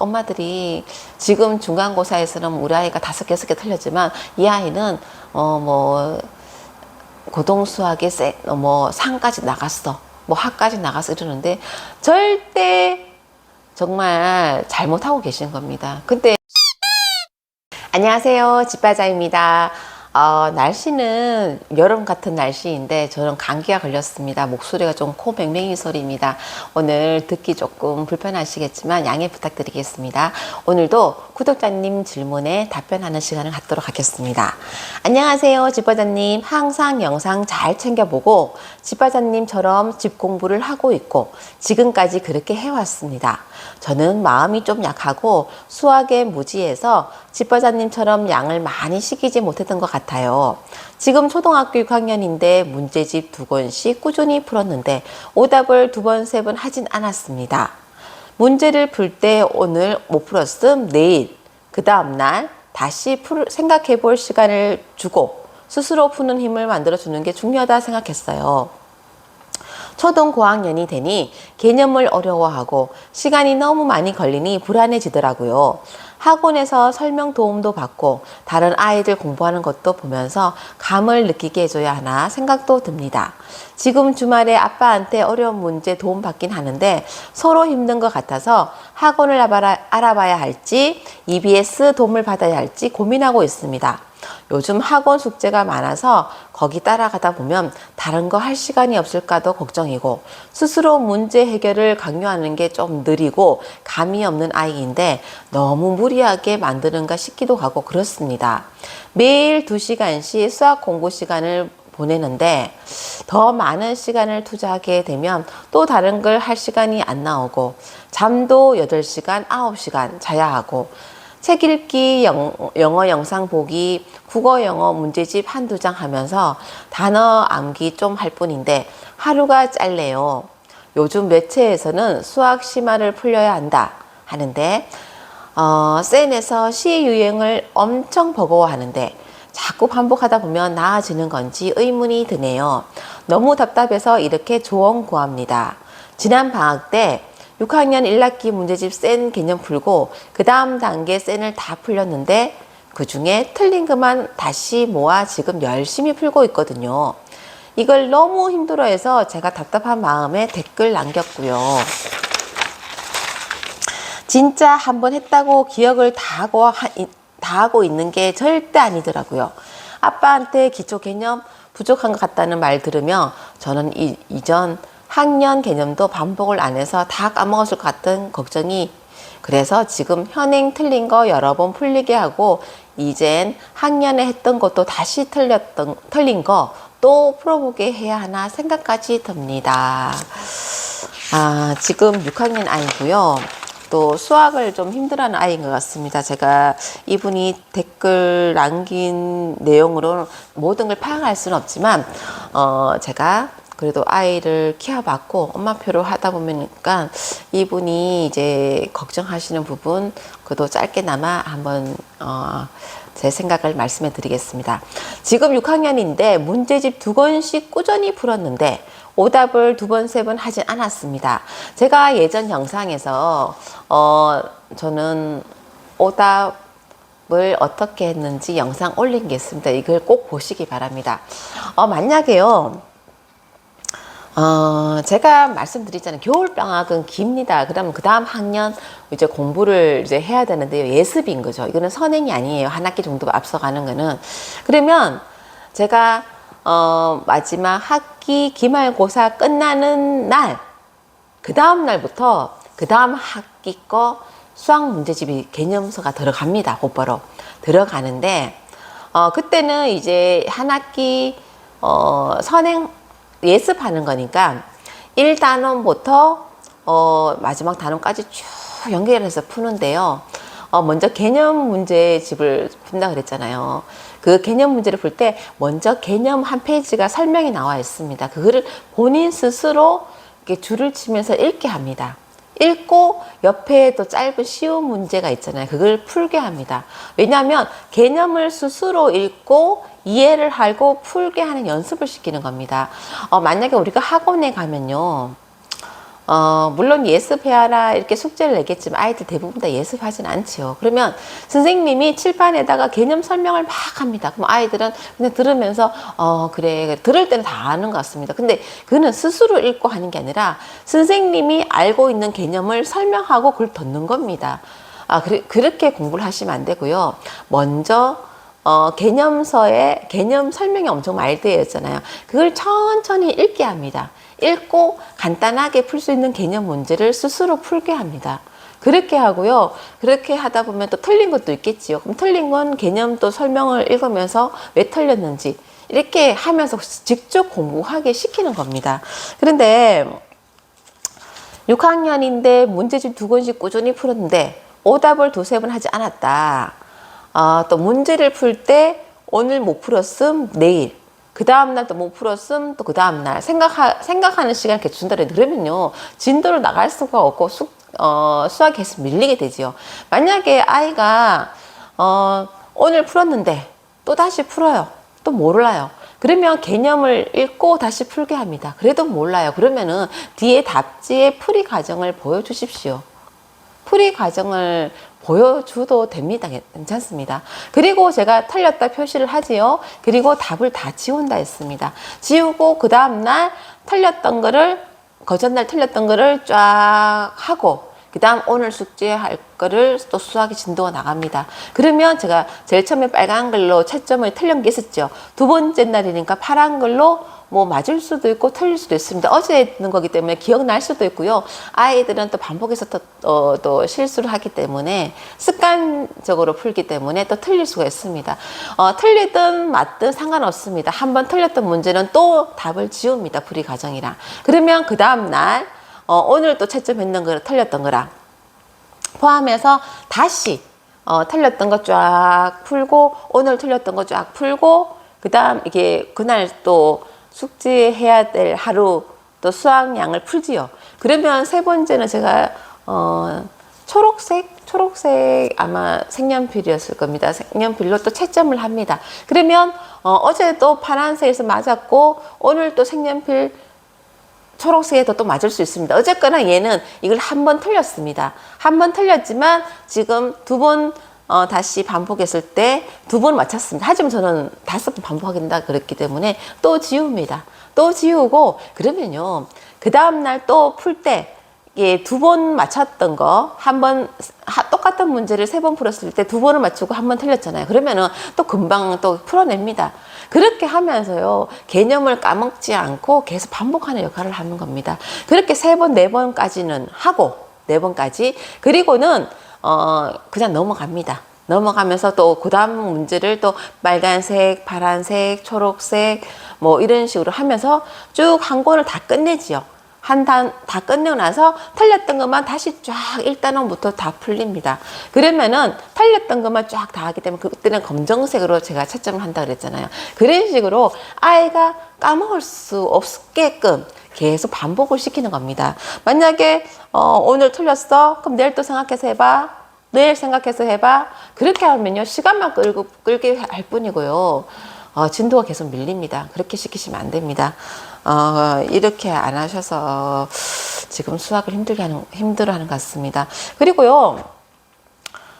엄마들이 지금 중간고사에서는 우리 아이가 5개, 6개 틀렸지만 이 아이는 뭐 고등수학에 뭐 상까지 나갔어, 뭐 학까지 나갔어 이러는데 절대 정말 잘못하고 계신 겁니다. 근데 안녕하세요, 집바자입니다. 날씨는 여름 같은 날씨인데 저는 감기가 걸렸습니다. 목소리가 좀 코 맹맹이 소리입니다. 오늘 듣기 조금 불편하시겠지만 양해 부탁드리겠습니다. 오늘도 구독자님 질문에 답변하는 시간을 갖도록 하겠습니다. 안녕하세요, 집바자님. 항상 영상 잘 챙겨보고 집바자님처럼 집 공부를 하고 있고 지금까지 그렇게 해왔습니다. 저는 마음이 좀 약하고 수학에 무지해서 집바자님처럼 양을 많이 시키지 못했던 것 같아요. 지금 초등학교 6학년인데 문제집 2권씩 꾸준히 풀었는데 오답을 2번, 3번 하진 않았습니다. 문제를 풀 때 오늘 못 풀었음 내일, 그 다음날 다시 생각해 볼 시간을 주고 스스로 푸는 힘을 만들어 주는 게 중요하다 생각했어요. 초등 고학년이 되니 개념을 어려워하고 시간이 너무 많이 걸리니 불안해지더라고요. 학원에서 설명 도움도 받고 다른 아이들 공부하는 것도 보면서 감을 느끼게 해줘야 하나 생각도 듭니다. 지금 주말에 아빠한테 어려운 문제 도움 받긴 하는데 서로 힘든 것 같아서 학원을 알아봐야 할지 EBS 도움을 받아야 할지 고민하고 있습니다. 요즘 학원 숙제가 많아서 거기 따라가다 보면 다른 거 할 시간이 없을까도 걱정이고 스스로 문제 해결을 강요하는 게 좀 느리고 감이 없는 아이인데 너무 무리하게 만드는가 싶기도 하고 그렇습니다. 매일 2시간씩 수학 공부 시간을 보내는데 더 많은 시간을 투자하게 되면 또 다른 걸 할 시간이 안 나오고 잠도 8시간, 9시간 자야 하고 책 읽기, 영어 영상 보기, 국어 영어 문제집 1-2장 하면서 단어 암기 좀 할 뿐인데 하루가 짧네요. 요즘 매체에서는 수학 심화를 풀려야 한다 하는데 센에서 시 유행을 엄청 버거워하는데 자꾸 반복하다 보면 나아지는 건지 의문이 드네요. 너무 답답해서 이렇게 조언 구합니다. 지난 방학 때 6학년 1학기 문제집 센 개념 풀고 그 다음 단계 센을 다 풀렸는데 그 중에 틀린 것만 다시 모아 지금 열심히 풀고 있거든요. 이걸 너무 힘들어해서 제가 답답한 마음에 댓글 남겼고요. 진짜 한번 했다고 기억을 다 하고 있는 게 절대 아니더라고요. 아빠한테 기초 개념 부족한 것 같다는 말 들으며 저는 이전 학년 개념도 반복을 안 해서 다 까먹었을 것 같은 걱정이 그래서 지금 현행 틀린 거 여러 번 풀리게 하고 이젠 학년에 했던 것도 다시 틀린 거 또 풀어보게 해야 하나 생각까지 듭니다. 지금 6학년 아이고요. 또 수학을 좀 힘들어하는 아이인 것 같습니다. 제가 이분이 댓글 남긴 내용으로 모든 걸 파악할 수는 없지만 제가 그래도 아이를 키워봤고 엄마표로 하다 보니까 이분이 이제 걱정하시는 부분 그래도 짧게나마 한번 제 생각을 말씀해 드리겠습니다. 지금 6학년인데 문제집 2권씩 꾸준히 풀었는데 오답을 2번, 3번 하진 않았습니다. 제가 예전 영상에서 저는 오답을 어떻게 했는지 영상 올린 게 있습니다. 이걸 꼭 보시기 바랍니다. 만약에요. 제가 말씀드리잖아요. 겨울방학은 깁니다. 그러면 그 다음 학년 이제 공부를 이제 해야 되는데요. 예습인 거죠. 이거는 선행이 아니에요. 한 학기 정도 앞서가는 거는. 그러면 제가, 마지막 학기 기말고사 끝나는 날, 그 다음 날부터 그 다음 학기 거 수학 문제집이 개념서가 들어갑니다. 곧바로. 들어가는데, 그때는 이제 한 학기, 선행, 예습하는 거니까 1단원부터 마지막 단원까지 쭉 연결해서 푸는데요. 먼저 개념 문제집을 푼다 그랬잖아요. 그 개념 문제를 풀 때 먼저 개념 한 페이지가 설명이 나와 있습니다. 그거를 본인 스스로 이렇게 줄을 치면서 읽게 합니다. 읽고 옆에 또 짧은 쉬운 문제가 있잖아요. 그걸 풀게 합니다. 왜냐하면 개념을 스스로 읽고 이해를 하고 풀게 하는 연습을 시키는 겁니다. 만약에 우리가 학원에 가면요. 물론 예습해라 이렇게 숙제를 내겠지만 아이들 대부분 다 예습하진 않지요. 그러면 선생님이 칠판에다가 개념 설명을 막 합니다. 그럼 아이들은 그냥 들으면서 그래 들을 때는 다 아는 것 같습니다. 근데 그는 스스로 읽고 하는 게 아니라 선생님이 알고 있는 개념을 설명하고 그걸 듣는 겁니다. 그렇게 공부를 하시면 안 되고요. 먼저 개념서에 개념 설명이 엄청 많이 되어 있잖아요. 그걸 천천히 읽게 합니다. 읽고 간단하게 풀 수 있는 개념 문제를 스스로 풀게 합니다. 그렇게 하고요. 그렇게 하다 보면 또 틀린 것도 있겠지요. 그럼 틀린 건 개념 또 설명을 읽으면서 왜 틀렸는지 이렇게 하면서 직접 공부하게 시키는 겁니다. 그런데 6학년인데 문제집 2권씩 꾸준히 풀었는데 오답을 2-3번 하지 않았다. 또 문제를 풀 때 오늘 못 풀었음 내일 그 다음날 또 못 풀었음 또 그 다음날 생각하는 시간을 이렇게 준다 그러면요 진도를 나갈 수가 없고 수학이 계속 밀리게 되지요. 만약에 아이가 오늘 풀었는데 또 다시 풀어요. 또 몰라요. 그러면 개념을 읽고 다시 풀게 합니다. 그래도 몰라요. 그러면은 뒤에 답지의 풀이 과정을 보여주십시오. 풀이 과정을 보여줘도 됩니다. 괜찮습니다. 그리고 제가 틀렸다 표시를 하지요. 그리고 답을 다 지운다 했습니다. 지우고 그 다음날 틀렸던 거를 거전날 틀렸던 거를 쫙 하고 그 다음 오늘 숙제할 거를 또 수학의 진도가 나갑니다. 그러면 제가 제일 처음에 빨간 글로 채점을 틀린 게 있었죠. 2번째 날이니까 파란 글로 뭐 맞을 수도 있고 틀릴 수도 있습니다. 어제 했는 거기 때문에 기억날 수도 있고요. 아이들은 또 반복해서 또 실수를 하기 때문에 습관적으로 풀기 때문에 또 틀릴 수가 있습니다. 틀리든 맞든 상관없습니다. 한번 틀렸던 문제는 또 답을 지웁니다. 풀이 과정이랑. 그러면 그 다음날 오늘 또 채점했는 거랑 틀렸던 거랑 포함해서 다시 틀렸던 거 쫙 풀고 오늘 틀렸던 거 쫙 풀고 그 다음 이게 그날 또 숙제해야 될 하루 또 수학량을 풀지요. 그러면 3번째는 제가 초록색 아마 색연필이었을 겁니다. 색연필로 또 채점을 합니다. 그러면 어제 또 파란색에서 맞았고 오늘 또 색연필 초록색에도 또 맞을 수 있습니다. 어쨌거나 얘는 이걸 한 번 틀렸습니다. 한 번 틀렸지만 지금 2번 다시 반복했을 때 2번 맞췄습니다. 하지만 저는 5번 반복하긴다 그랬기 때문에 또 지웁니다. 또 지우고 그러면요. 그 다음날 또 풀 때 2번 맞췄던 거 한 번 똑같은 문제를 3번 풀었을 때 2번을 맞추고 한 번 틀렸잖아요. 그러면은 또 금방 또 풀어냅니다. 그렇게 하면서요. 개념을 까먹지 않고 계속 반복하는 역할을 하는 겁니다. 그렇게 3번, 4번까지는 하고 4번까지 그리고는 그냥 넘어갑니다. 넘어가면서 또 그 다음 문제를 또 빨간색, 파란색, 초록색 뭐 이런 식으로 하면서 쭉 한 권을 다 끝내지요. 한 단 다 끝내고 나서 틀렸던 것만 다시 쫙 1단원부터 다 풀립니다. 그러면은 틀렸던 것만 쫙 다 하기 때문에 그때는 검정색으로 제가 채점을 한다 그랬잖아요. 그런 식으로 아이가 까먹을 수 없게끔 계속 반복을 시키는 겁니다. 만약에 오늘 틀렸어? 그럼 내일 또 생각해서 해봐. 내일 생각해서 해봐. 그렇게 하면요. 시간만 끌게 할 뿐이고요. 진도가 계속 밀립니다. 그렇게 시키시면 안 됩니다. 이렇게 안 하셔서 지금 수학을 힘들어하는 것 같습니다. 그리고요.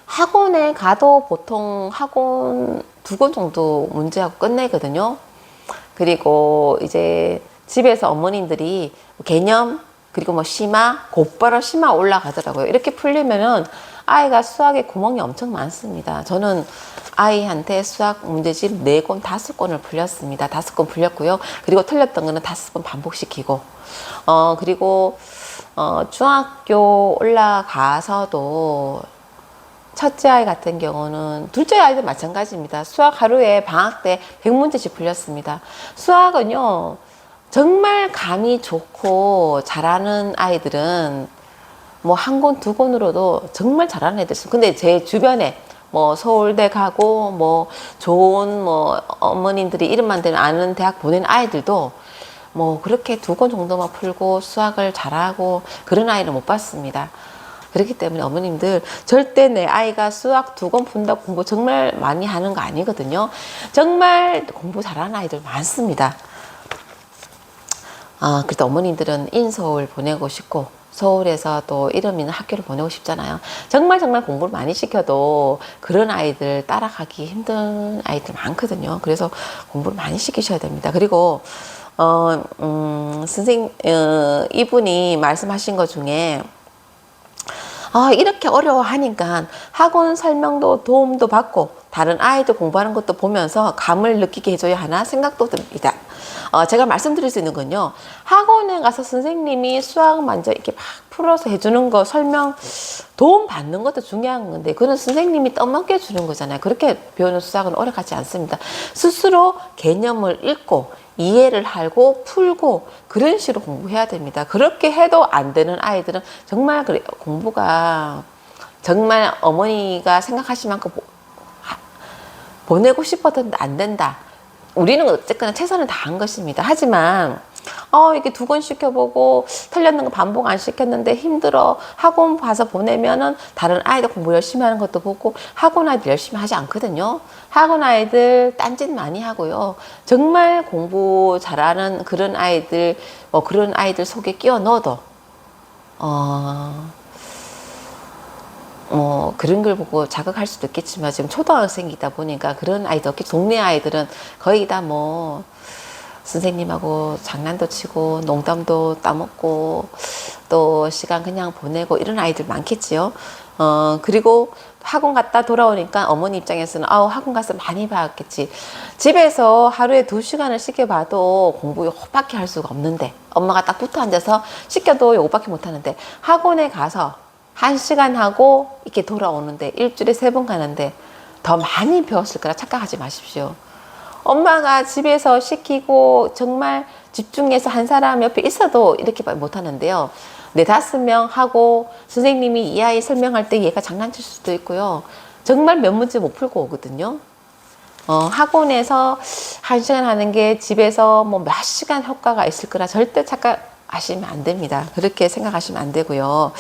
학원에 가도 보통 학원 2권 정도 문제하고 끝내거든요. 그리고 이제 집에서 어머님들이 개념 그리고 뭐 심화 곧바로 심화 올라가더라고요. 이렇게 풀리면은 아이가 수학에 구멍이 엄청 많습니다. 저는 아이한테 수학 문제집 4권, 5권을 풀렸습니다. 5권 풀렸고요. 그리고 틀렸던 거는 5번 반복시키고 그리고 중학교 올라가서도 첫째 아이 같은 경우는 둘째 아이도 마찬가지입니다. 수학 하루에 방학 때 100문제씩 풀렸습니다. 수학은요. 정말 감이 좋고 잘하는 아이들은 뭐 1권, 2권으로도 정말 잘하는 애들 있어요. 근데 제 주변에 뭐 서울대 가고 뭐 좋은 뭐 어머님들이 이름만 되는 아는 대학 보낸 아이들도 뭐 그렇게 2권 정도만 풀고 수학을 잘하고 그런 아이는 못 봤습니다. 그렇기 때문에 어머님들 절대 내 아이가 수학 2권 푼다고 공부 정말 많이 하는 거 아니거든요. 정말 공부 잘하는 아이들 많습니다. 그래도 어머님들은 인서울 보내고 싶고 서울에서 또 이름 있는 학교를 보내고 싶잖아요. 정말 공부를 많이 시켜도 그런 아이들 따라가기 힘든 아이들 많거든요. 그래서 공부를 많이 시키셔야 됩니다. 그리고 이분이 말씀하신 것 중에 이렇게 어려워하니까 학원 설명도 도움도 받고 다른 아이들 공부하는 것도 보면서 감을 느끼게 해줘야 하나 생각도 듭니다. 제가 말씀드릴 수 있는 건요. 학원에 가서 선생님이 수학 먼저 이렇게 막 풀어서 해주는 거 설명 도움 받는 것도 중요한 건데 그건 선생님이 떠먹여 주는 거잖아요. 그렇게 배우는 수학은 오래 가지 않습니다. 스스로 개념을 읽고 이해를 하고 풀고 그런 식으로 공부해야 됩니다. 그렇게 해도 안 되는 아이들은 정말 그래 공부가 정말 어머니가 생각하실 만큼 보내고 싶어도 안 된다. 우리는 어쨌거나 최선을 다한 것입니다. 하지만 이렇게 2권 시켜보고 틀렸는 거 반복 안 시켰는데 힘들어. 학원 가서 보내면은 다른 아이들 공부 열심히 하는 것도 보고 학원 아이들 열심히 하지 않거든요. 학원 아이들 딴짓 많이 하고요. 정말 공부 잘하는 그런 아이들 속에 끼워 넣어도 그런 걸 보고 자극할 수도 있겠지만 지금 초등학생이다 보니까 그런 아이들, 동네 아이들은 거의 다 선생님하고 장난도 치고 농담도 따먹고 또 시간 그냥 보내고 이런 아이들 많겠지요. 그리고 학원 갔다 돌아오니까 어머니 입장에서는 학원 가서 많이 봤겠지. 집에서 하루에 2시간을 시켜봐도 공부 요것밖에 할 수가 없는데 엄마가 딱 붙어 앉아서 시켜도 요것밖에 못하는데 학원에 가서 1시간 하고 이렇게 돌아오는데 일주일에 3번 가는데 더 많이 배웠을 거라 착각하지 마십시오. 엄마가 집에서 시키고 정말 집중해서 한 사람 옆에 있어도 이렇게 못하는데요. 4-5명 하고 선생님이 이 아이 설명할 때 얘가 장난칠 수도 있고요. 정말 몇 문제 못 풀고 오거든요. 학원에서 1시간 하는 게 집에서 몇 시간 효과가 있을 거라 절대 착각하시면 안 됩니다. 그렇게 생각하시면 안 되고요.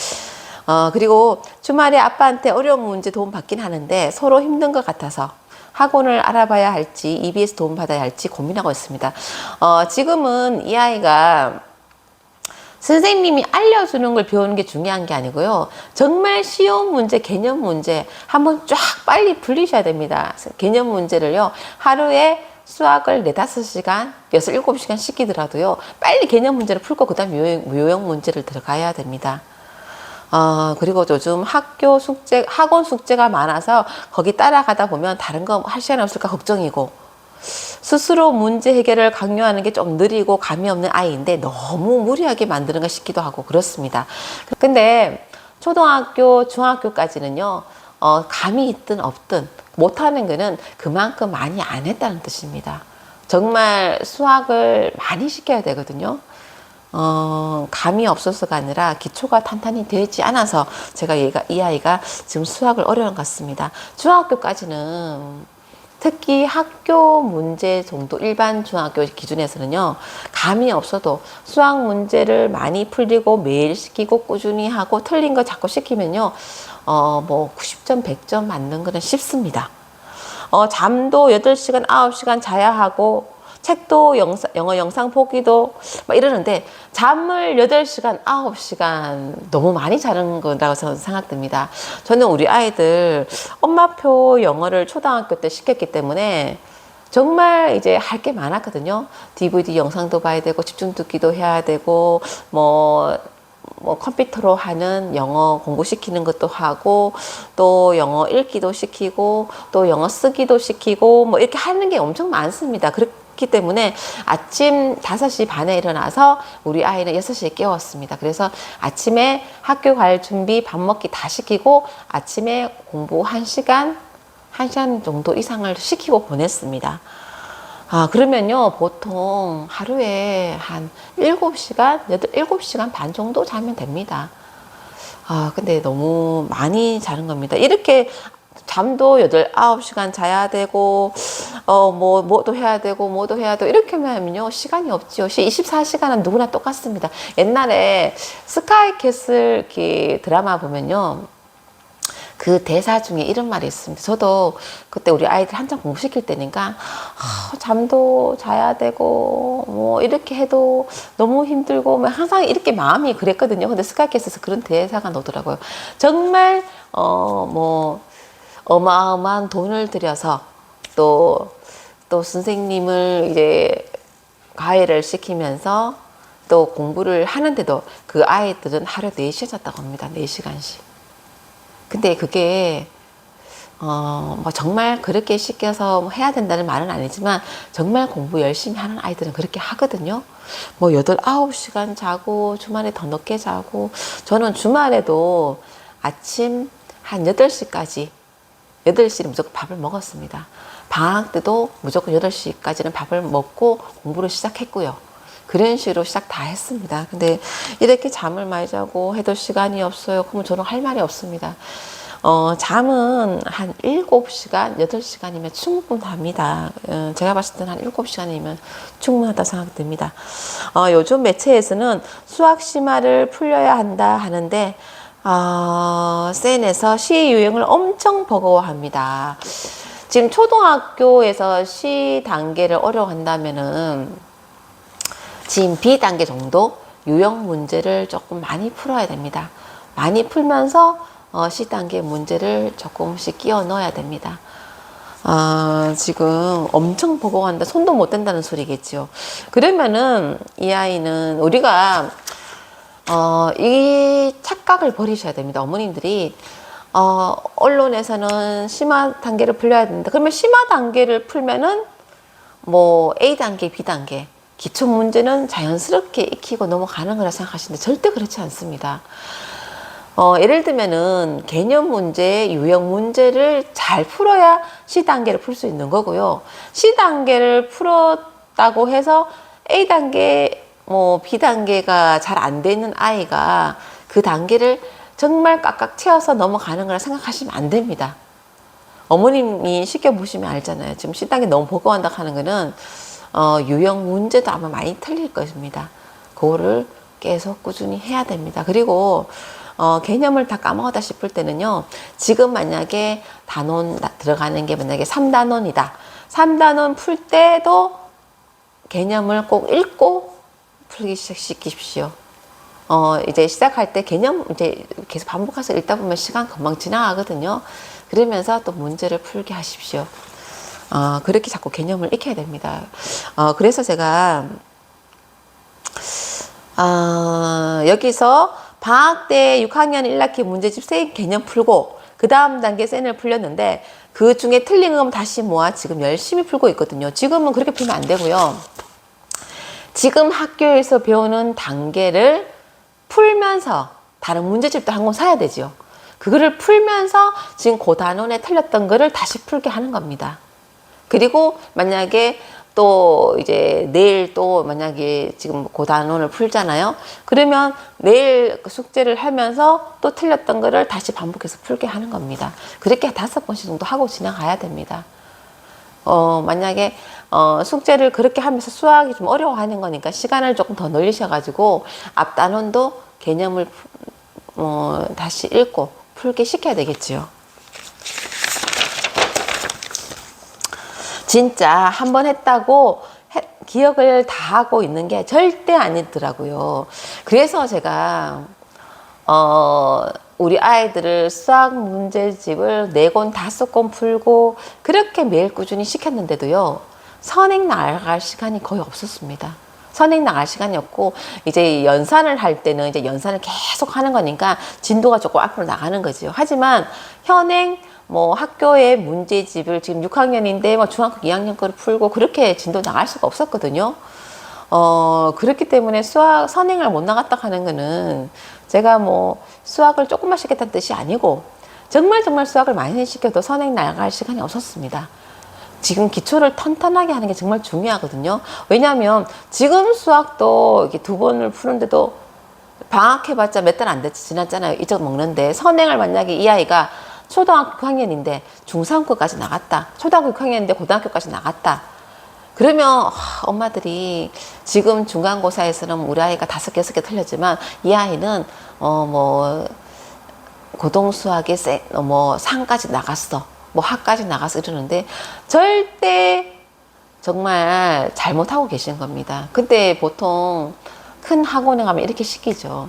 그리고 주말에 아빠한테 어려운 문제 도움 받긴 하는데 서로 힘든 것 같아서 학원을 알아봐야 할지 EBS 도움 받아야 할지 고민하고 있습니다. 지금은 이 아이가 선생님이 알려주는 걸 배우는 게 중요한 게 아니고요. 정말 쉬운 문제, 개념 문제 한번 쫙 빨리 풀리셔야 됩니다. 개념 문제를요. 하루에 수학을 4-5시간, 6-7시간 시키더라도요. 빨리 개념 문제를 풀고 그 다음 묘형 문제를 들어가야 됩니다. 그리고 요즘 학원 숙제가 많아서 거기 따라가다 보면 다른 거 할 시간이 없을까 걱정이고 스스로 문제 해결을 강요하는 게 좀 느리고 감이 없는 아이인데 너무 무리하게 만드는 거 싶기도 하고 그렇습니다. 근데 초등학교, 중학교까지는요, 감이 있든 없든 못하는 거는 그만큼 많이 안 했다는 뜻입니다. 정말 수학을 많이 시켜야 되거든요. 감이 없어서가 아니라 기초가 탄탄히 되지 않아서 제가 이 아이가 지금 수학을 어려운 것 같습니다. 중학교까지는 특히 학교 문제 정도 일반 중학교 기준에서는요, 감이 없어도 수학 문제를 많이 풀리고 매일 시키고 꾸준히 하고 틀린 거 자꾸 시키면요, 90점, 100점 맞는 거는 쉽습니다. 잠도 8시간, 9시간 자야 하고 책도 영어 영상 보기도 막 이러는데 잠을 8시간, 9시간 너무 많이 자는 거라고 저는 생각됩니다. 저는 우리 아이들 엄마표 영어를 초등학교 때 시켰기 때문에 정말 이제 할 게 많았거든요. DVD 영상도 봐야 되고 집중 듣기도 해야 되고 컴퓨터로 하는 영어 공부시키는 것도 하고 또 영어 읽기도 시키고 또 영어 쓰기도 시키고 이렇게 하는 게 엄청 많습니다. 그렇기 때문에 아침 5시 반에 일어나서 우리 아이는 6시에 깨웠습니다. 그래서 아침에 학교 갈 준비 밥 먹기 다 시키고 아침에 공부 1시간 정도 이상을 시키고 보냈습니다. 그러면요, 보통 하루에 한 7시간 반 정도 자면 됩니다. 근데 너무 많이 자는 겁니다. 이렇게 잠도 9시간 자야 되고, 뭐도 해야 되고, 이렇게 하면요, 시간이 없지요. 24시간은 누구나 똑같습니다. 옛날에 스카이캐슬 드라마 보면요, 그 대사 중에 이런 말이 있습니다. 저도 그때 우리 아이들 한창 공부시킬 때니까 잠도 자야 되고 뭐 이렇게 해도 너무 힘들고 뭐 항상 이렇게 마음이 그랬거든요. 근데 스카이캐슬에서 그런 대사가 나오더라고요. 정말 뭐 어마어마한 돈을 들여서 또 선생님을 이제 과외를 시키면서 또 공부를 하는데도 그 아이들은 하루 4시간 잤다고 합니다. 4시간씩. 근데 그게 뭐 정말 그렇게 시켜서 뭐 해야 된다는 말은 아니지만 정말 공부 열심히 하는 아이들은 그렇게 하거든요. 뭐 8, 9시간 자고 주말에 더 늦게 자고 저는 주말에도 아침 한 8시까지 8시는 무조건 밥을 먹었습니다. 방학 때도 무조건 8시까지는 밥을 먹고 공부를 시작했고요. 그런 식으로 시작 다 했습니다. 근데 이렇게 잠을 많이 자고 해도 시간이 없어요. 그러면 저는 할 말이 없습니다. 잠은 한 7시간, 8시간이면 충분합니다. 제가 봤을 때는 한 7시간이면 충분하다 생각이 듭니다. 요즘 매체에서는 수학 심화를 풀려야 한다 하는데, 센에서 시 유형을 엄청 버거워합니다. 지금 초등학교에서 시 단계를 어려워한다면은 지금 B 단계 정도 유형 문제를 조금 많이 풀어야 됩니다. 많이 풀면서 C 단계 문제를 조금씩 끼워 넣어야 됩니다. 지금 엄청 버거워한다. 손도 못 댄다는 소리겠죠. 그러면은 이 아이는 우리가 이 착각을 버리셔야 됩니다. 어머님들이 언론에서는 심화 단계를 풀려야 된다. 그러면 심화 단계를 풀면은 뭐 A 단계, B 단계 기초 문제는 자연스럽게 익히고 넘어가는 거라 생각하시는데 절대 그렇지 않습니다. 예를 들면은 개념 문제, 유형 문제를 잘 풀어야 C 단계를 풀 수 있는 거고요. C 단계를 풀었다고 해서 A 단계, 뭐 B 단계가 잘 안 되는 아이가 그 단계를 정말 꽉꽉 채워서 넘어가는 거라 생각하시면 안 됩니다. 어머님이 쉽게 보시면 알잖아요. 지금 C 단계 너무 버거워한다 하는 거는 유형 문제도 아마 많이 틀릴 것입니다. 그거를 계속 꾸준히 해야 됩니다. 그리고 개념을 다 까먹었다 싶을 때는요. 지금 만약에 단원 들어가는 게 만약에 3단원이다. 3단원 풀 때도 개념을 꼭 읽고 풀기 시작시키십시오. 이제 시작할 때 개념 이제 계속 반복해서 읽다 보면 시간 금방 지나가거든요. 그러면서 또 문제를 풀게 하십시오. 그렇게 자꾸 개념을 익혀야 됩니다. 그래서 제가 여기서 방학 때 6학년 1학기 문제집 세 개념 풀고 그 다음 단계 센을 풀렸는데 그 중에 틀린 거 다시 모아 지금 열심히 풀고 있거든요. 지금은 그렇게 풀면 안 되고요. 지금 학교에서 배우는 단계를 풀면서 다른 문제집도 한 권 사야 되죠. 그거를 풀면서 지금 그 단원에 틀렸던 거를 다시 풀게 하는 겁니다. 그리고 만약에 또 이제 내일 또 만약에 지금 그 단원을 풀잖아요. 그러면 내일 숙제를 하면서 또 틀렸던 거를 다시 반복해서 풀게 하는 겁니다. 그렇게 5번씩 정도 하고 지나가야 됩니다. 만약에 숙제를 그렇게 하면서 수학이 좀 어려워하는 거니까 시간을 조금 더 늘리셔가지고 앞 단원도 개념을 다시 읽고 풀게 시켜야 되겠지요. 진짜 한 번 했다고 기억을 다 하고 있는 게 절대 아니더라고요. 그래서 제가 우리 아이들을 수학 문제집을 4권, 5권 풀고 그렇게 매일 꾸준히 시켰는데도요. 선행 나갈 시간이 거의 없었습니다. 선행 나갈 시간이 없고 이제 연산을 할 때는 이제 연산을 계속 하는 거니까 진도가 조금 앞으로 나가는 거죠. 하지만 현행 뭐 학교의 문제집을 지금 6학년인데 뭐 중학교 2학년 거를 풀고 그렇게 진도 나갈 수가 없었거든요. 그렇기 때문에 수학 선행을 못 나갔다 하는 거는 제가 뭐 수학을 조금만 시켰다는 뜻이 아니고 정말 수학을 많이 시켜도 선행 나갈 시간이 없었습니다. 지금 기초를 탄탄하게 하는 게 정말 중요하거든요. 왜냐하면 지금 수학도 이렇게 2번을 푸는데도 방학해봤자 몇 달 안 지났잖아요. 잊어먹는데 선행을 만약에 이 아이가 초등학교 6학년인데 중3거까지 나갔다. 초등학교 6학년인데 고등학교까지 나갔다. 그러면 엄마들이 지금 중간고사에서는 우리 아이가 5개, 6개 틀렸지만 이 아이는 뭐 고등 수학에 뭐 상까지 나갔어, 뭐 학까지 나가서 이러는데 절대 정말 잘못하고 계신 겁니다. 근데 보통 큰 학원에 가면 이렇게 시키죠.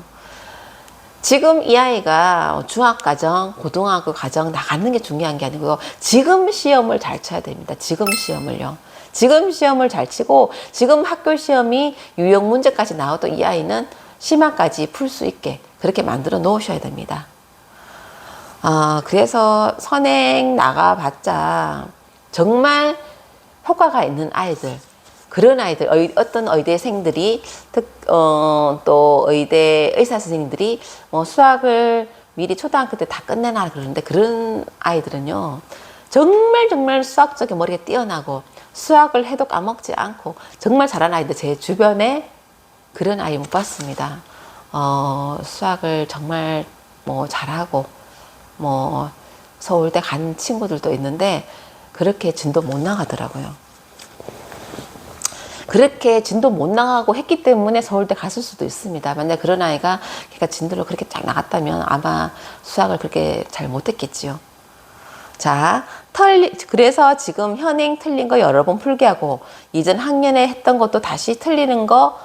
지금 이 아이가 중학과정, 고등학교 과정 나가는 게 중요한 게 아니고요. 지금 시험을 잘 쳐야 됩니다. 지금 시험을요. 지금 시험을 잘 치고 지금 학교 시험이 유형 문제까지 나와도 이 아이는 심화까지 풀 수 있게 그렇게 만들어 놓으셔야 됩니다. 그래서 선행 나가봤자 정말 효과가 있는 아이들, 그런 아이들, 어떤 의대생들이, 또 의대 의사 선생님들이 뭐 수학을 미리 초등학교 때 다 끝내놔 그러는데 그런 아이들은요, 정말 수학적인 머리가 뛰어나고 수학을 해도 까먹지 않고 정말 잘하는 아이들 제 주변에 그런 아이 못 봤습니다. 수학을 정말 뭐 잘하고 뭐 서울대 간 친구들도 있는데 그렇게 진도 못 나가더라고요. 그렇게 진도 못 나가고 했기 때문에 서울대 갔을 수도 있습니다. 만약 그런 아이가 걔가 진도를 그렇게 쫙 나갔다면 아마 수학을 그렇게 잘 못했겠지요. 자, 그래서 지금 현행 틀린 거 여러 번 풀게 하고 이전 학년에 했던 것도 다시 틀리는 거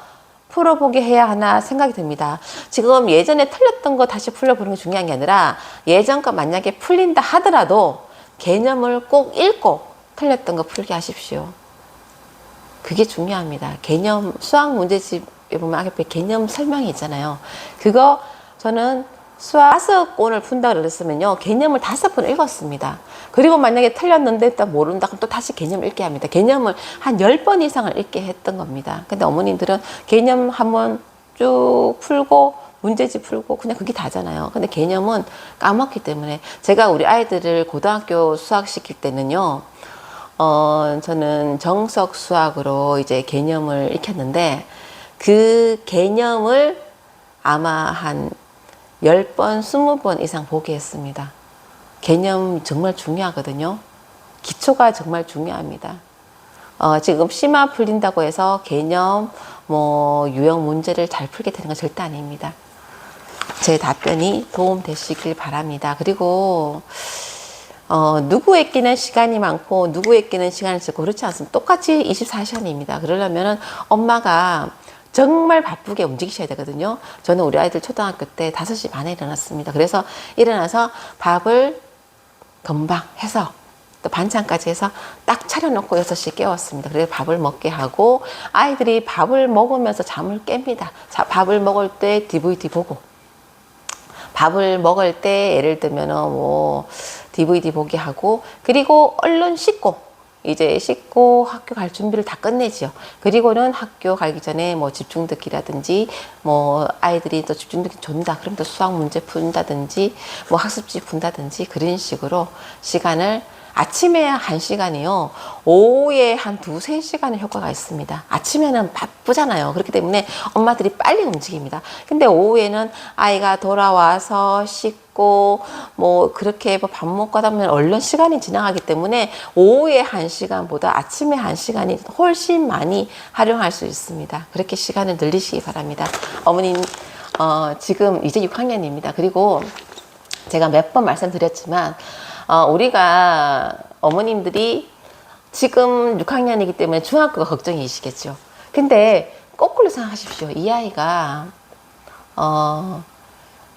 풀어보게 해야 하나 생각이 듭니다. 지금 예전에 틀렸던 거 다시 풀려보는 게 중요한 게 아니라 예전 거 만약에 풀린다 하더라도 개념을 꼭 읽고 틀렸던 거 풀게 하십시오. 그게 중요합니다. 개념, 수학 문제집에 보면 앞에 개념 설명이 있잖아요. 그거 저는 수학 5권을 푼다고 그랬으면요. 개념을 5번 읽었습니다. 그리고 만약에 틀렸는데 또 모른다 그럼 또 다시 개념을 읽게 합니다. 개념을 한 10번 이상을 읽게 했던 겁니다. 근데 어머님들은 개념 한번 쭉 풀고 문제집 풀고 그냥 그게 다잖아요. 근데 개념은 까먹기 때문에 제가 우리 아이들을 고등학교 수학 시킬 때는요. 저는 정석 수학으로 이제 개념을 익혔는데 그 개념을 아마 한 10번, 20번 이상 보게 했습니다. 개념 정말 중요하거든요. 기초가 정말 중요합니다. 지금 심화 풀린다고 해서 개념, 뭐, 유형 문제를 잘 풀게 되는 건 절대 아닙니다. 제 답변이 도움되시길 바랍니다. 그리고, 누구에게는 시간이 많고, 누구에게는 시간이 적고, 그렇지 않습니다. 똑같이 24시간입니다. 그러려면은 엄마가 정말 바쁘게 움직이셔야 되거든요. 저는 우리 아이들 초등학교 때 5시 반에 일어났습니다. 그래서 일어나서 밥을 금방 해서 또 반찬까지 해서 딱 차려놓고 6시에 깨웠습니다. 그래서 밥을 먹게 하고 아이들이 밥을 먹으면서 잠을 깹니다. 밥을 먹을 때 DVD 보고 밥을 먹을 때 예를 들면은 뭐 DVD 보게 하고 그리고 얼른 씻고 이제 씻고 학교 갈 준비를 다 끝내지요. 그리고는 학교 가기 전에 뭐 집중 듣기라든지 뭐 아이들이 또 집중 듣기 좋다 그럼 또 수학 문제 푼다든지 뭐 학습지 푼다든지 그런 식으로 시간을 아침에 1시간이요. 오후에 한 2-3시간의 효과가 있습니다. 아침에는 바쁘잖아요. 그렇기 때문에 엄마들이 빨리 움직입니다. 근데 오후에는 아이가 돌아와서 씻고 뭐 그렇게 밥 먹고 하다 보면 얼른 시간이 지나가기 때문에 오후에 1시간보다 아침에 1시간이 훨씬 많이 활용할 수 있습니다. 그렇게 시간을 늘리시기 바랍니다. 어머님 지금 이제 6학년입니다. 그리고 제가 몇 번 말씀드렸지만 우리가 어머님들이 지금 6학년이기 때문에 중학교가 걱정이시겠죠. 근데 거꾸로 생각하십시오. 이 아이가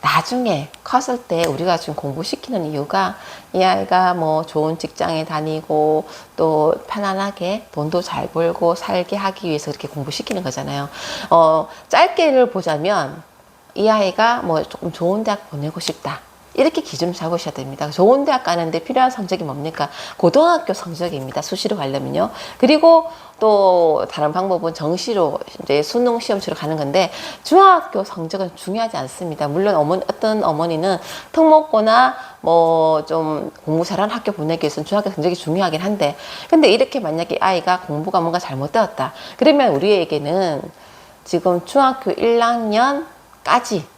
나중에 컸을 때 우리가 지금 공부시키는 이유가 이 아이가 뭐 좋은 직장에 다니고 또 편안하게 돈도 잘 벌고 살게 하기 위해서 이렇게 공부시키는 거잖아요. 짧게를 보자면 이 아이가 뭐 조금 좋은 대학 보내고 싶다. 이렇게 기준을 잡으셔야 됩니다. 좋은 대학 가는데 필요한 성적이 뭡니까? 고등학교 성적입니다. 수시로 가려면요. 그리고 또 다른 방법은 정시로 이제 수능 시험 치러 가는 건데 중학교 성적은 중요하지 않습니다. 물론 어떤 어머니는 특목고나 뭐 좀 공부 잘하는 학교 보내기 위해서는 중학교 성적이 중요하긴 한데 근데 이렇게 만약에 아이가 공부가 뭔가 잘못되었다. 그러면 우리에게는 지금 중학교 1학년까지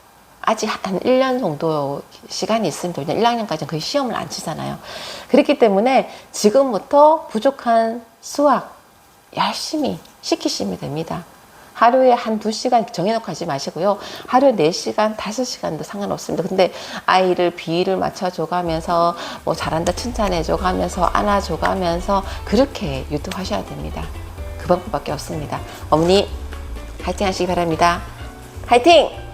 아직 한 1년 정도 시간이 있습니다. 왜냐면 1학년까지는 거의 시험을 안 치잖아요. 그렇기 때문에 지금부터 부족한 수학 열심히 시키시면 됩니다. 하루에 한 2시간 정해놓고 하지 마시고요. 하루에 4시간, 5시간도 상관없습니다. 근데 아이를 비위를 맞춰줘가면서 뭐 잘한다 칭찬해줘가면서 안아줘가면서 그렇게 유튜브 하셔야 됩니다. 그 방법밖에 없습니다. 어머니 화이팅 하시기 바랍니다. 화이팅!